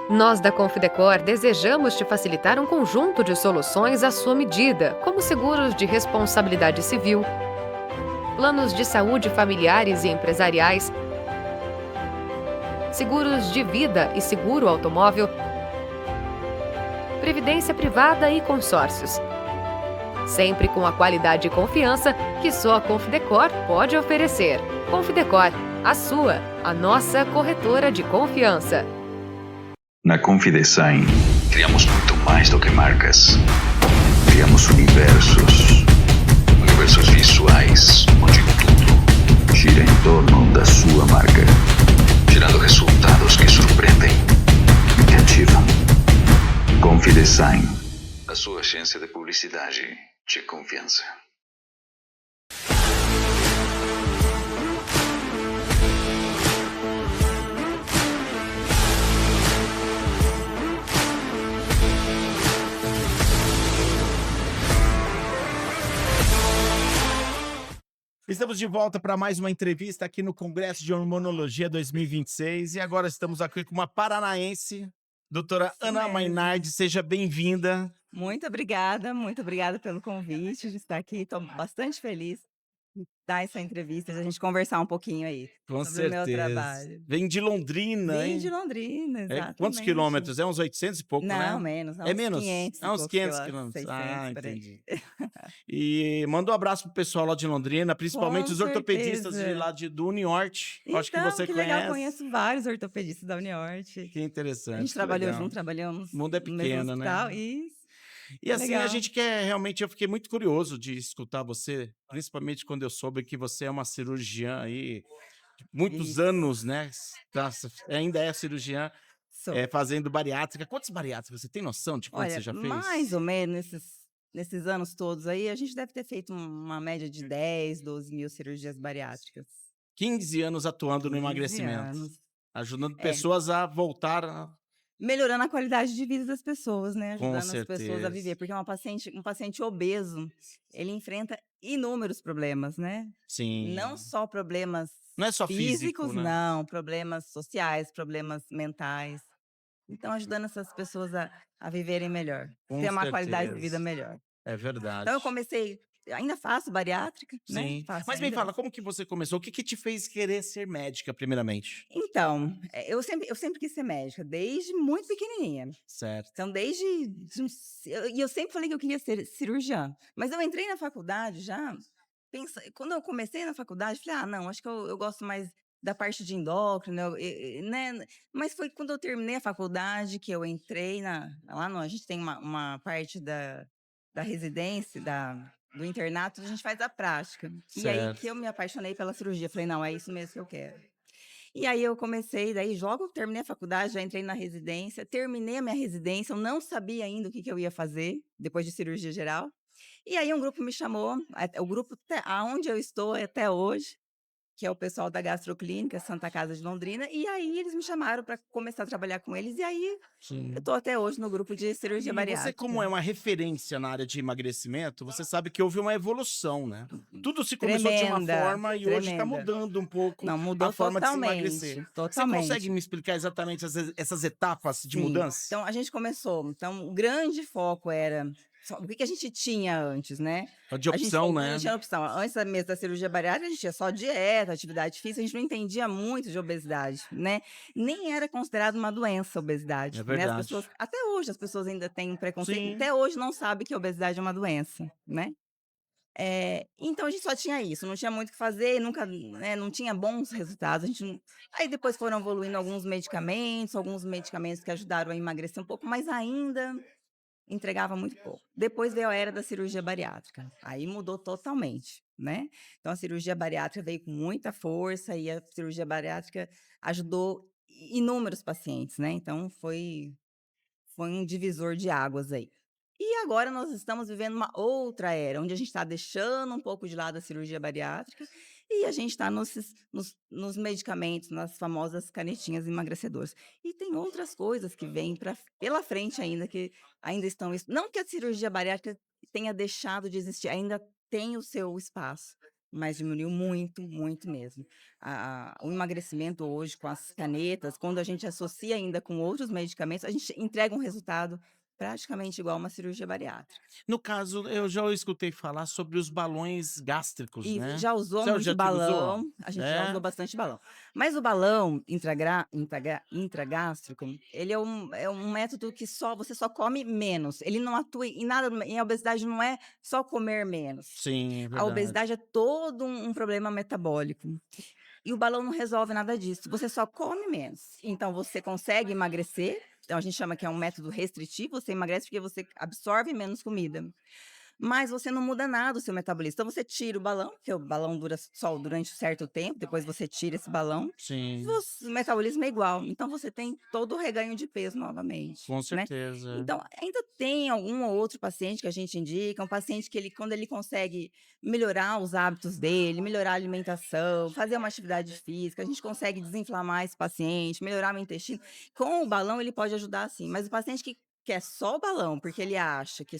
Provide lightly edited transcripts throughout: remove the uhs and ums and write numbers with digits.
Nós da Confidecor desejamos te facilitar um conjunto de soluções à sua medida, como seguros de responsabilidade civil, planos de saúde familiares e empresariais, seguros de vida e seguro automóvel, previdência privada e consórcios. Sempre com a qualidade e confiança que só a Confidecor pode oferecer. Confidecor, a sua, a nossa corretora de confiança. Na Confidesign, criamos muito mais do que marcas. Criamos universos. Universos visuais, onde tudo gira em torno da sua marca, gerando resultados que surpreendem e cativam. Confidesign, a sua agência de publicidade de confiança. Estamos de volta para mais uma entrevista aqui no Congresso de Hormonologia 2026 e agora estamos aqui com uma paranaense, doutora Ana mesmo. Mainardi, seja bem-vinda. Muito obrigada pelo convite de estar aqui. Estou bastante feliz de dar essa entrevista, de a gente conversar um pouquinho aí Com sobre o meu certeza. trabalho. Vem de Londrina, Vim hein? de Londrina, É, exatamente. quantos quilômetros? É uns 800 e pouco, né? Não, menos, É uns menos? 500 É uns 500 quilômetros, quilômetros. 600 por aí. Entendi. E manda um abraço pro pessoal lá de Londrina, principalmente Com os ortopedistas de certeza. lá do Uniort. Eu acho que Então, você que legal, conhece. conheço vários ortopedistas da Uniort. Que interessante. A gente que trabalhou legal. junto, trabalhamos O mundo é no mesmo pequeno, né? hospital. Isso. E assim, a Legal. gente quer realmente, eu fiquei muito curioso de escutar você, principalmente quando eu soube que você é uma cirurgiã aí, de muitos Isso. anos, né? Ainda é cirurgiã, Sou. fazendo bariátrica. Quantas bariátricas? Você tem noção de quantas Olha, você já fez? mais ou menos nesses anos todos aí, a gente deve ter feito uma média de 10, 12 mil cirurgias bariátricas. 15 anos atuando no 15 emagrecimento, anos. ajudando É. pessoas a voltar Melhorando a qualidade de vida das pessoas, né? com Ajudando as pessoas a certeza. viver. Porque um paciente obeso, ele enfrenta inúmeros problemas, né? Sim. Não só problemas Não é só físicos, físico, né? não. Problemas sociais, problemas mentais. Então, ajudando essas pessoas a viverem melhor. Com Ter uma qualidade de vida certeza. melhor. É verdade. Então eu comecei, ainda faço bariátrica, né? Sim. Faço Mas me ainda. fala, como que você começou? O que que te fez querer ser médica, primeiramente? Então, eu sempre quis ser médica, desde muito pequenininha. Certo. Então, e eu sempre falei que eu queria ser cirurgiã. Mas eu entrei na faculdade já, quando eu comecei na faculdade, falei, não, acho que eu gosto mais da parte de endócrino, né? Mas foi quando eu terminei a faculdade que eu entrei a gente tem uma parte da residência, do internato, a gente faz a prática. E aí que eu Certo. me apaixonei pela cirurgia. Falei, não, é isso mesmo que eu quero. E aí eu comecei, daí logo eu terminei a faculdade, já entrei na residência, terminei a minha residência, eu não sabia ainda o que eu ia fazer depois de cirurgia geral. E aí um grupo me chamou, o grupo aonde eu estou até hoje, que é o pessoal da Gastroclínica Santa Casa de Londrina, e aí eles me chamaram para começar a trabalhar com eles, e aí eu Sim. estou até hoje no grupo de cirurgia E você, como bariátrica. é uma referência na área de emagrecimento, você sabe que houve uma evolução, né? Tudo se começou de uma Tremenda, forma e hoje está tremenda. mudando um pouco Não, a mudou forma de se emagrecer. totalmente, Você consegue totalmente. me explicar exatamente essas etapas de Sim. mudança? Então a gente começou. Então o grande foco era o que a gente tinha antes, né? De opção, Não né? tinha opção. Antes mesmo da cirurgia bariátrica, a gente tinha só dieta, atividade física, a gente não entendia muito de obesidade, né? Nem era considerado uma doença a É obesidade, né? As pessoas, verdade. até hoje, as pessoas ainda têm um preconceito, Sim. até hoje não sabem que a obesidade é uma doença, né? Então a gente só tinha isso, não tinha muito o que fazer, nunca, né, não tinha bons resultados. Aí depois foram evoluindo alguns medicamentos que ajudaram a emagrecer um pouco, mas ainda entregava muito pouco. Depois veio a era da cirurgia bariátrica, aí mudou totalmente, né? Então a cirurgia bariátrica veio com muita força e a cirurgia bariátrica ajudou inúmeros pacientes, né? Então foi um divisor de águas aí. E agora nós estamos vivendo uma outra era, onde a gente está deixando um pouco de lado a cirurgia bariátrica e a gente está nos medicamentos, nas famosas canetinhas emagrecedoras. E tem outras coisas que vêm pela frente ainda, que ainda estão. Não que a cirurgia bariátrica tenha deixado de existir, ainda tem o seu espaço. mas diminuiu muito, muito mesmo. O emagrecimento hoje com as canetas, quando a gente associa ainda com outros medicamentos, a gente entrega um resultado praticamente igual a uma cirurgia bariátrica. No caso, eu já escutei falar sobre os balões gástricos, E né. já usou Você muito já usou? balão, a gente já usou É? bastante balão. Mas o balão intragástrico, ele é um método que você só come menos, ele não atua em nada, e a obesidade não é só comer menos. Sim, é A verdade. obesidade é todo um problema metabólico. E o balão não resolve nada disso, você só come menos. Então você consegue emagrecer, então a gente chama que é um método restritivo, você emagrece porque você absorve menos comida. Mas você não muda nada o seu metabolismo. Então você tira o balão, porque o balão dura só durante um certo tempo, depois você tira esse balão, Sim, o metabolismo é igual. Então você tem todo o reganho de peso novamente, com né? certeza. Então, ainda tem algum ou outro paciente que a gente indica, um paciente que quando ele consegue melhorar os hábitos dele, melhorar a alimentação, fazer uma atividade física, a gente consegue desinflamar esse paciente, melhorar o intestino. Com o balão, ele pode ajudar sim, mas o paciente que quer só o balão, porque ele acha que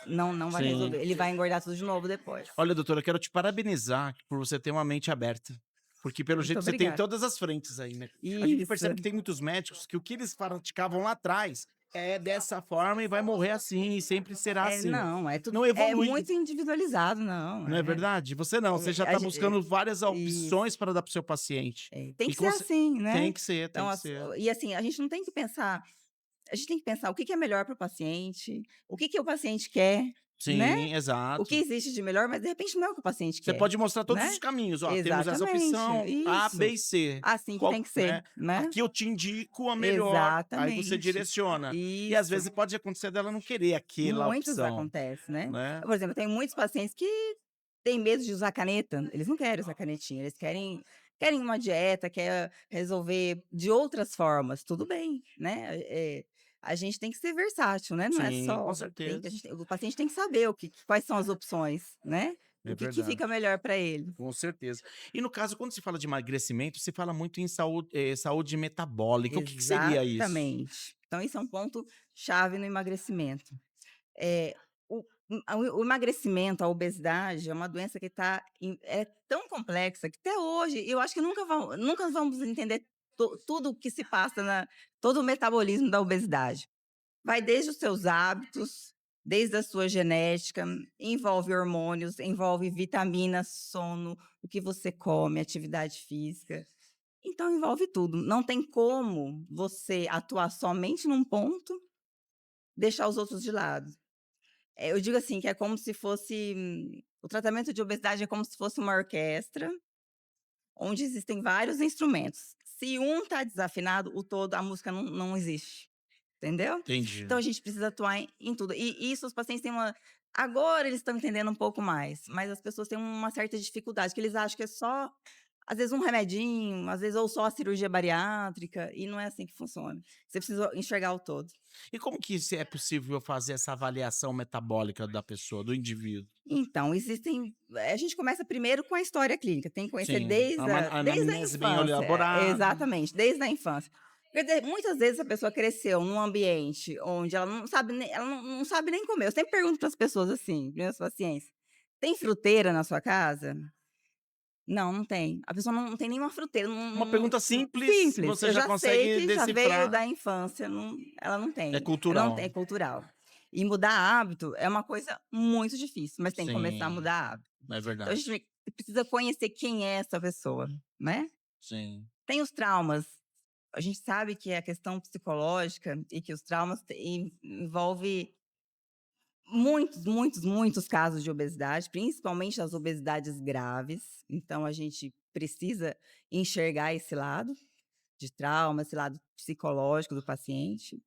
não vai Sim. resolver, ele vai engordar tudo de novo depois. Olha, doutora, eu quero te parabenizar por você ter uma mente aberta. Porque pelo Muito jeito você tem obrigada. todas as frentes aí, né. A gente percebe Isso. que tem muitos médicos que o que eles praticavam lá atrás é dessa forma e vai morrer assim e sempre será assim. Não, é tudo Não é evolui, muito individualizado, não, não é verdade? Você não, você já a tá gen buscando várias isso. opções para dar para o seu paciente. Tem E que ser com cer assim, né. tem que ser, tem Então que ser. e assim, a gente não tem que pensar a gente tem que pensar o que que é melhor para o paciente, o que que o paciente quer, né. Sim, O que exato. existe de melhor, mas de repente não é o que o paciente Você quer, pode mostrar todos os né. caminhos, ó, temos essa Exatamente, opção A, B isso. e C. Assim que tem Qual, que ser, né, né. aqui eu te indico a melhor, aí você Exatamente. direciona. E às Isso. vezes pode acontecer dela não querer aquela Muitos opção, acontece, né. né. Por exemplo, eu tenho muitos pacientes que têm medo de usar caneta, eles não querem usar canetinha, eles querem uma dieta, quer resolver de outras formas, tudo bem, né, a gente tem que ser versátil, né, não é Sim, com só certeza. o paciente tem que saber quais são as opções, né, É o que que verdade, fica melhor para ele. com certeza. E no caso, quando se fala de emagrecimento, se fala muito em saúde metabólica, o que que seria isso? Exatamente. Então esse é um ponto chave no emagrecimento. Eh, o emagrecimento, a obesidade é uma doença que é tão complexa que até hoje eu acho que nunca vamos entender tudo o que se passa todo o metabolismo da obesidade. Vai desde os seus hábitos, desde a sua genética, envolve hormônios, envolve vitaminas, sono, o que você come, atividade física. Então envolve tudo. Não tem como você atuar somente num ponto, deixar os outros de lado. Eu digo assim, que é como se fosse o tratamento de obesidade é como se fosse uma orquestra, onde existem vários instrumentos. Se um está desafinado, a música não existe, entendeu? Entendi. Então a gente precisa atuar em tudo. E isso os pacientes têm agora eles estão entendendo um pouco mais, mas as pessoas têm uma certa dificuldade, que eles acham que é só, às vezes, um remedinho, às vezes, ou só a cirurgia bariátrica, e não é assim que funciona. Você precisa enxergar o todo. E como que se é possível fazer essa avaliação metabólica da pessoa, do indivíduo? Então, a gente começa primeiro com a história clínica, tem que conhecer Sim, a desde a anamnese bem infância. elaborada. Exatamente, desde a infância. Porque muitas vezes a pessoa cresceu num ambiente onde ela não sabe nem comer. Eu sempre pergunto para as pessoas assim, para meus pacientes: "Tem fruteira na sua casa?" "Não, não tem." A pessoa não tem nenhuma fruteira, Uma pergunta simples, simples, você eu já já sei consegue que já veio decifrar. da infância, ela não É tem, ela não tem, cultural. é cultural. E mudar hábito é uma coisa muito difícil, mas tem que começar a Sim, mudar hábito. é Então a verdade. gente precisa conhecer quem é essa pessoa, né. Sim, Tem os traumas, a gente sabe que é a questão psicológica e que os traumas envolve muitos, muitos, muitos casos de obesidade, principalmente as obesidades graves, então a gente precisa enxergar esse lado de trauma, esse lado psicológico do paciente.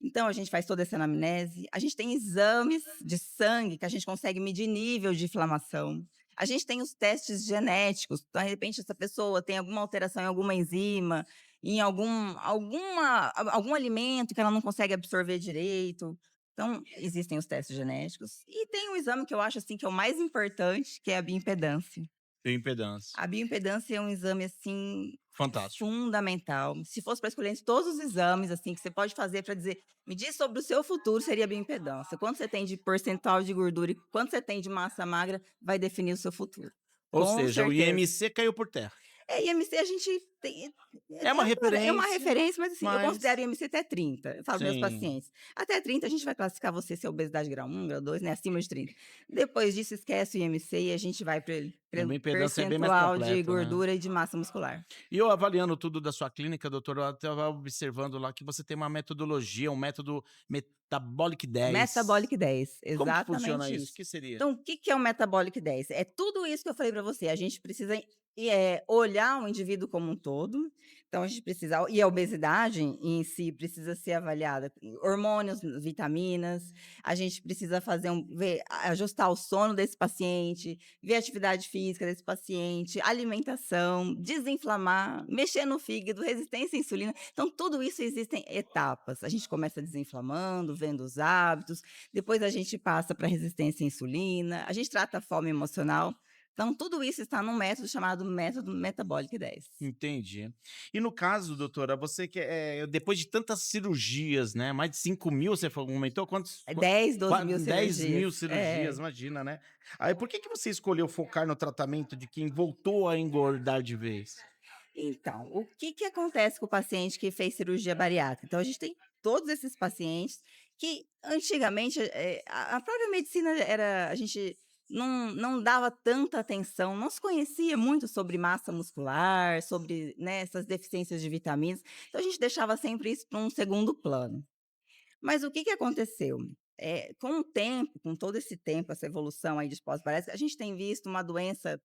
Então a gente faz toda essa anamnese, a gente tem exames de sangue que a gente consegue medir nível de inflamação. A gente tem os testes genéticos, então, de repente essa pessoa tem alguma alteração em alguma enzima, em algum alimento que ela não consegue absorver direito. Então, existem os testes genéticos. E tem um exame que eu acho assim que é o mais importante, que é a bioimpedância. bioimpedância. A bioimpedância é um exame, assim, Fantástico. fundamental. Se fosse para escolher entre todos os exames, assim, que você pode fazer para dizer me diz sobre o seu futuro, seria a bioimpedância. Quanto você tem de percentual de gordura e quanto você tem de massa magra, vai definir o seu futuro. Ou Com seja, o certeza. IMC caiu por terra. IMC a gente tem É uma é uma referência, referência, mas assim, eu considero mas IMC até 30. Eu falo para meus sim, pacientes, até 30 a gente vai classificar você se é obesidade grau 1, grau 2, né, acima de 30. Depois disso esquece o IMC e a gente vai a pelo minha impedância é bem mais percentual de completa, né. gordura e de massa muscular. E eu avaliando tudo da sua clínica, doutor, eu estava observando lá que você tem uma metodologia, um método Metabolic 10. Metabolic 10, Como que funciona exatamente isso? O isso. que seria? Então, o que que é o Metabolic 10? É tudo isso que eu falei para você, a gente precisa olhar o indivíduo como um todo, então a gente precisa e a obesidade em si precisa ser avaliada, hormônios, vitaminas, a gente precisa fazer ver ajustar o sono desse paciente, ver a atividade física desse paciente, alimentação, desinflamar, mexer no fígado, resistência à insulina. Então, tudo isso existem etapas. A gente começa desinflamando, vendo os hábitos, depois a gente passa para resistência à insulina, a gente trata a fome emocional. Então, tudo isso está num método chamado método Metabolic 10. Entendi. E no caso, doutora, você que depois de tantas cirurgias, né, mais de 5.000 você comentou, quantos É 10, 12 mil 10.000 cirurgias. cirurgias, imagina, né. Aí por que você escolheu focar no tratamento de quem voltou a engordar de vez? Então, o que que acontece com o paciente que fez cirurgia bariátrica? Então, a gente tem todos esses pacientes que antigamente, a própria medicina a gente não dava tanta atenção, não se conhecia muito sobre massa muscular, sobre, né, essas deficiências de vitaminas, então a gente deixava sempre isso para um segundo plano. Mas o que que aconteceu? Com o tempo, com todo esse tempo, essa evolução aí de pós-bariátrica, a gente tem visto uma doença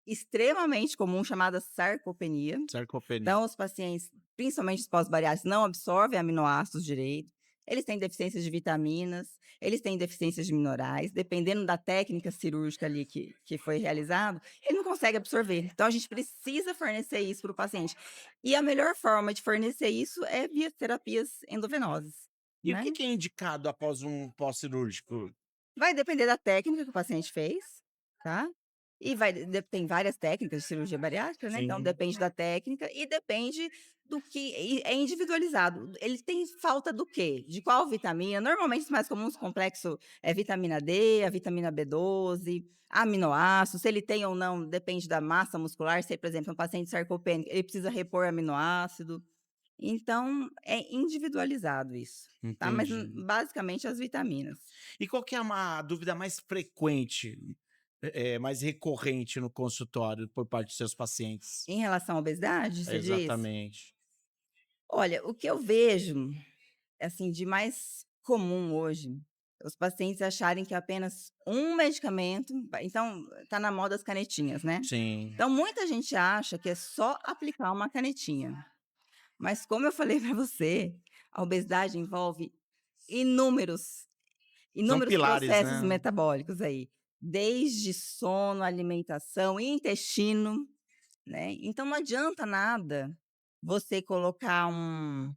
extremamente comum chamada sarcopenia. Sarcopenia. Então, os pacientes, principalmente os pós-bariátricos, não absorvem aminoácidos direito, eles têm deficiências de vitaminas, eles têm deficiências de minerais, dependendo da técnica cirúrgica ali que foi realizado, ele não consegue absorver. Então, a gente precisa fornecer isso para o paciente. E a melhor forma de fornecer isso é via terapias endovenosas, E o que né? que é indicado após um pós-cirúrgico? Vai depender da técnica que o paciente fez, tá? E tem várias técnicas de cirurgia bariátrica, né, então Sim, depende da técnica e depende do que é individualizado. Ele tem falta do quê? De qual vitamina? Normalmente os mais comuns complexo é vitamina D, a vitamina B12, aminoácidos, se ele tem ou não, depende da massa muscular, se, por exemplo, um paciente sarcopênico, ele precisa repor aminoácido. Então, é individualizado isso, tá? Mas, entendi. basicamente as vitaminas. E qual que é a dúvida mais frequente, mais recorrente no consultório por parte dos seus pacientes? Em relação à obesidade, você diz? Exatamente. Olha, o que eu vejo, assim, de mais comum hoje, os pacientes acharem que apenas um medicamento então, tá na moda as canetinhas, né. Sim. Então muita gente acha que é só aplicar uma canetinha, mas como eu falei para você, a obesidade envolve inúmeros São inúmeros pilares, processos né. metabólicos aí, desde sono, alimentação, intestino, né. Então não adianta nada você colocar um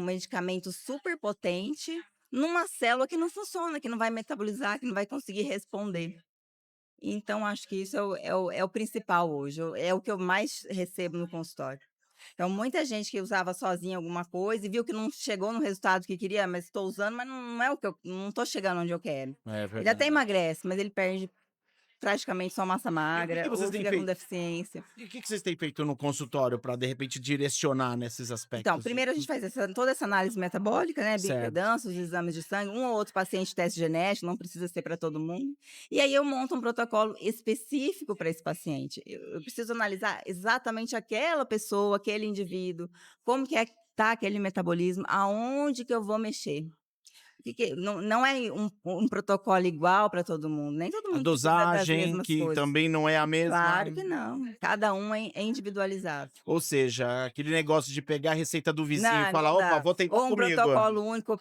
medicamento super potente numa célula que não funciona, que não vai metabolizar, que não vai conseguir responder. Então acho que isso é o principal hoje, é o que eu mais recebo no consultório. Então muita gente que usava sozinha alguma coisa e viu que não chegou no resultado que queria, mas estou usando, mas não é o que eu não estou chegando onde eu quero. É Ele até verdade. emagrece, mas ele perde praticamente só massa E o que que magra vocês ou têm fica com feito deficiência. e o que que vocês têm feito no consultório para de repente direcionar nesses Então, aspectos de primeiro a gente faz toda essa análise metabólica, né, certo. bioimpedância, os exames de sangue, um ou outro paciente teste genético, não precisa ser para todo mundo. E aí eu monto um protocolo específico para esse paciente. Eu preciso analisar exatamente aquela pessoa, aquele indivíduo, como que tá aquele metabolismo, aonde que eu vou mexer. Não é um protocolo igual para todo mundo, nem todo A mundo precisa das dosagem mesmas que coisas. também não é a mesma, Claro que não, cada um é individualizado. ou seja, aquele negócio de pegar a receita do vizinho e Não, falar: não "Opa, dá. vou tentar Ou um comigo". protocolo único,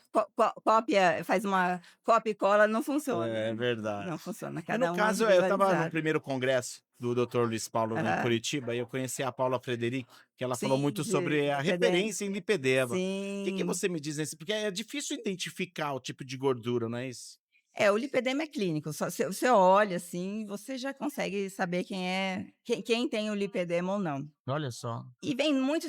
cópia faz uma cópia e cola, não funciona, É né. verdade. Não funciona, E no cada um é caso, eu estava no individualizado. primeiro congresso do Dr. Luiz Paulo em Aham. Curitiba e eu conheci a Paula Frederic, que ela falou Sim, muito de sobre a lipedema. referência em lipedema. O que que Sim. você me diz nesse porque é difícil identificar o tipo de gordura, não é isso? O lipedema é clínico, só você olha, assim, você já consegue saber quem tem o lipedema ou não. Olha só. E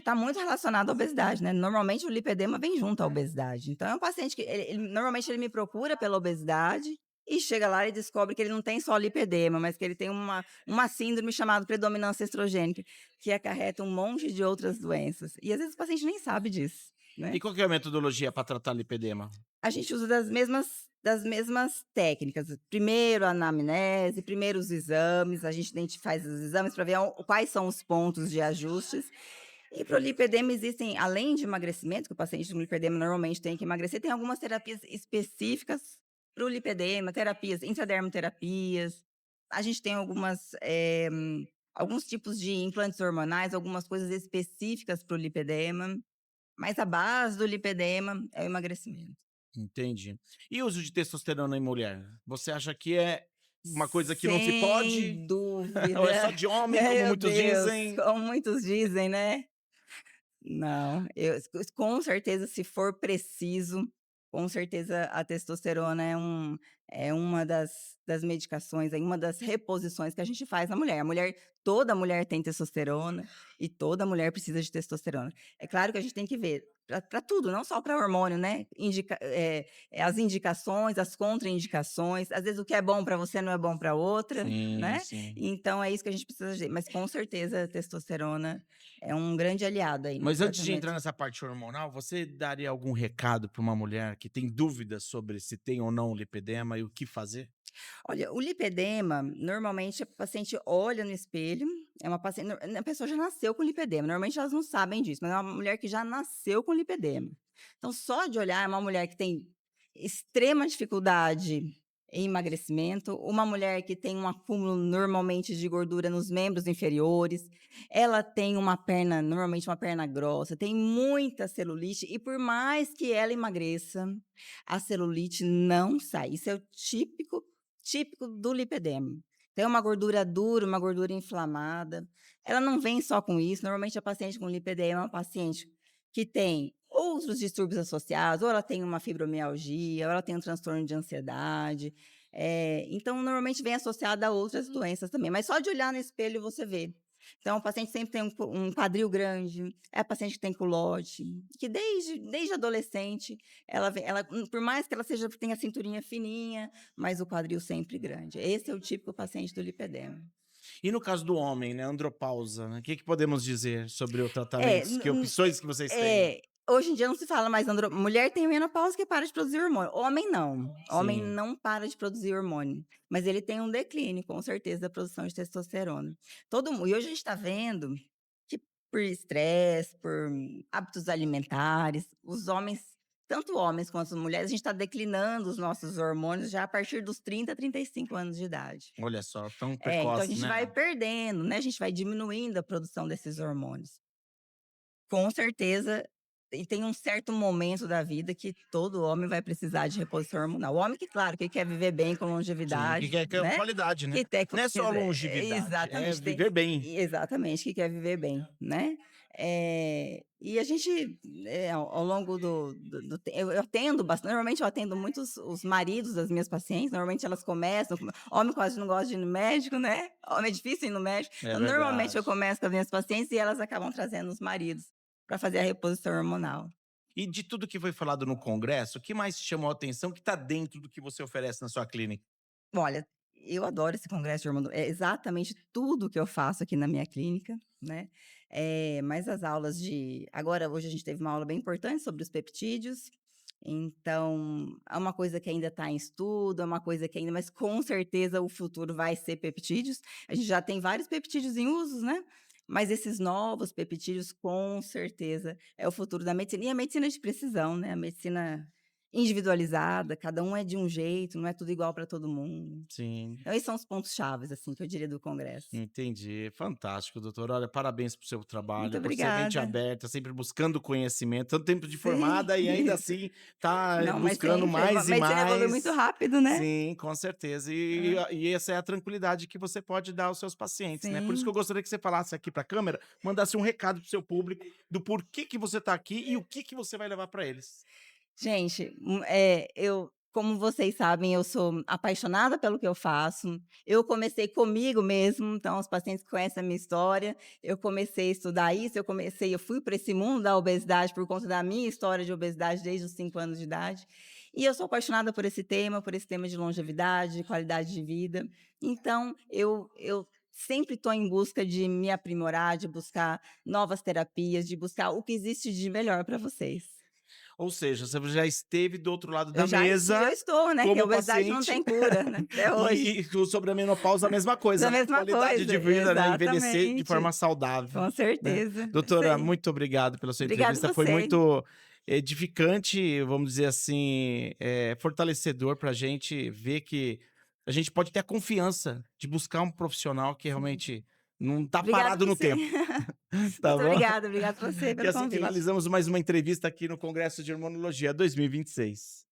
tá muito relacionado à obesidade, né, normalmente o lipedema vem junto à obesidade, então é um paciente que normalmente ele me procura pela obesidade, e chega lá e descobre que ele não tem só lipedema, mas que ele tem uma síndrome chamada predominância estrogênica, que acarreta um monte de outras doenças. E às vezes o paciente nem sabe disso, né? E qual que é a metodologia para tratar lipedema? A gente usa das mesmas técnicas. Primeiro a anamnese, primeiro os exames, a gente faz os exames para ver quais são os pontos de ajustes. E para o lipedema existem, além de emagrecimento, que o paciente com lipedema normalmente tem que emagrecer, tem algumas terapias específicas para o lipedema, terapias, intradermoterapias. A gente tem alguns tipos de implantes hormonais, algumas coisas específicas para o lipedema, mas a base do lipedema é o emagrecimento. Entendi. E o uso de testosterona em mulher? Você acha que é uma coisa que não se Sem pode? dúvida. Ou é só de homem, como Meu muitos Deus, dizem? como muitos dizem, né? Não, com certeza, se for preciso, com certeza a testosterona é uma das medicações, é uma das reposições que a gente faz na mulher. Toda mulher tem testosterona e toda mulher precisa de testosterona. É claro que a gente tem que ver para tudo, não só para hormônio, né? As indicações, as contraindicações. Às vezes o que é bom para você não é bom para outra, Sim, né? sim. Então é isso que a gente precisa ver. Mas com certeza a testosterona é um grande aliado aí no Mas antes de tratamento. entrar nessa parte hormonal, você daria algum recado para uma mulher que tem dúvidas sobre se tem ou não lipedema e o que fazer? Olha, o lipedema, normalmente a paciente olha no espelho, é uma paciente, a pessoa já nasceu com lipedema. Normalmente elas não sabem disso, mas é uma mulher que já nasceu com lipedema. Então, só de olhar, é uma mulher que tem extrema dificuldade em emagrecimento, uma mulher que tem um acúmulo normalmente de gordura nos membros inferiores, ela tem uma perna, normalmente uma perna grossa, tem muita celulite, e por mais que ela emagreça, a celulite não sai. Isso é o típico do lipedema. Tem uma gordura dura, uma gordura inflamada. Ela não vem só com isso. Normalmente, a paciente com lipedema é uma paciente que tem outros distúrbios associados, ou ela tem uma fibromialgia, ou ela tem um transtorno de ansiedade. Então, normalmente vem associada a outras doenças também. Mas só de olhar no espelho você vê. Então, o paciente sempre tem um quadril grande, é a paciente que tem culote, que desde adolescente, por mais que ela tenha a cinturinha fininha, mas o quadril sempre grande. Esse é o típico paciente do lipedema. E no caso do homem, né, andropausa, né, o que podemos dizer sobre o É, tratamento? Que opções que vocês têm? hoje em dia não se fala mais mulher tem menopausa que para de produzir hormônio. Homem não. Homem Sim. não para de produzir hormônio. Mas ele tem um declínio, com certeza, da produção de testosterona. E hoje a gente está vendo que por estresse, por hábitos alimentares, os homens, tanto homens quanto mulheres, a gente está declinando os nossos hormônios já a partir dos 30, 35 anos de idade. Olha só, tão Então a precoce, gente né? vai perdendo, né? A gente vai diminuindo a produção desses hormônios. Com certeza, e tem um certo momento da vida que todo homem vai precisar de reposição hormonal. O homem que, claro, que quer viver bem com Sim, longevidade, que quer né? qualidade, né? Que tem, Não é só longevidade, é exatamente, viver bem. exatamente, que quer viver bem, né? E a gente, ao longo eu atendo bastante, normalmente eu atendo muitos os maridos das minhas pacientes, normalmente elas começam, homem quase não gosta de ir no médico, né? Homem é difícil ir no médico, É então normalmente eu verdade. começo com as minhas pacientes e elas acabam trazendo os maridos para fazer a reposição hormonal. E de tudo que foi falado no congresso, o que mais te chamou a atenção que está dentro do que você oferece na sua clínica? Olha, eu adoro esse congresso de hormônio, é exatamente tudo que eu faço aqui na minha clínica, né? Mas as aulas hoje a gente teve uma aula bem importante sobre os peptídeos, então é uma coisa que ainda está em estudo, é uma coisa que ainda, mas com certeza o futuro vai ser peptídeos. A gente já tem vários peptídeos em usos, né? Mas esses novos peptídeos, com certeza, é o futuro da medicina. E a medicina de precisão, né? A medicina individualizada, cada um é de um jeito, não é tudo igual para todo mundo. Sim, Então, esses são os pontos chaves, assim, que eu diria do congresso. entendi. Fantástico, doutor. Olha, parabéns pro seu trabalho, Muito por ser mente obrigada. aberta, sempre buscando conhecimento, tanto tempo de Sim. formada e ainda assim tá Não, mas buscando sempre. A mais e medicina evolui muito mais. rápido, né? Sim, com certeza. Ah, E essa é a tranquilidade que você pode dar aos seus pacientes, né? Por isso que eu sim. gostaria que você falasse aqui para a câmera, mandasse um recado pro seu público do porquê que você está aqui e o que você vai levar para eles. Gente, eu como vocês sabem, eu sou apaixonada pelo que eu faço. Eu comecei comigo mesmo, então os pacientes que conhecem a minha história, eu comecei a estudar isso, eu fui para esse mundo da obesidade por conta da minha história de obesidade desde os 5 anos de idade. E eu sou apaixonada por esse tema de longevidade, de qualidade de vida. Então, eu sempre estou em busca de me aprimorar, de buscar novas terapias, de buscar o que existe de melhor para vocês. Ou seja, você já esteve do outro lado da Eu já estive, eu mesa estou, né, que a como obesidade não paciente tem cura, né, até hoje. e sobre a menopausa a mesma coisa, Da né, mesma qualidade de coisa, vida, né, envelhecer de exatamente. forma saudável, Com né. certeza, é isso Doutora, aí. muito obrigado pela sua Obrigada entrevista, foi você. muito edificante, vamos dizer assim, fortalecedor pra gente ver que a gente pode ter a confiança de buscar um profissional que Sim. realmente não tá Obrigada parado no você. tempo, tá Muito bom? obrigada você E pelo assim convite. finalizamos mais uma entrevista aqui no Congresso de Hormonologia 2026.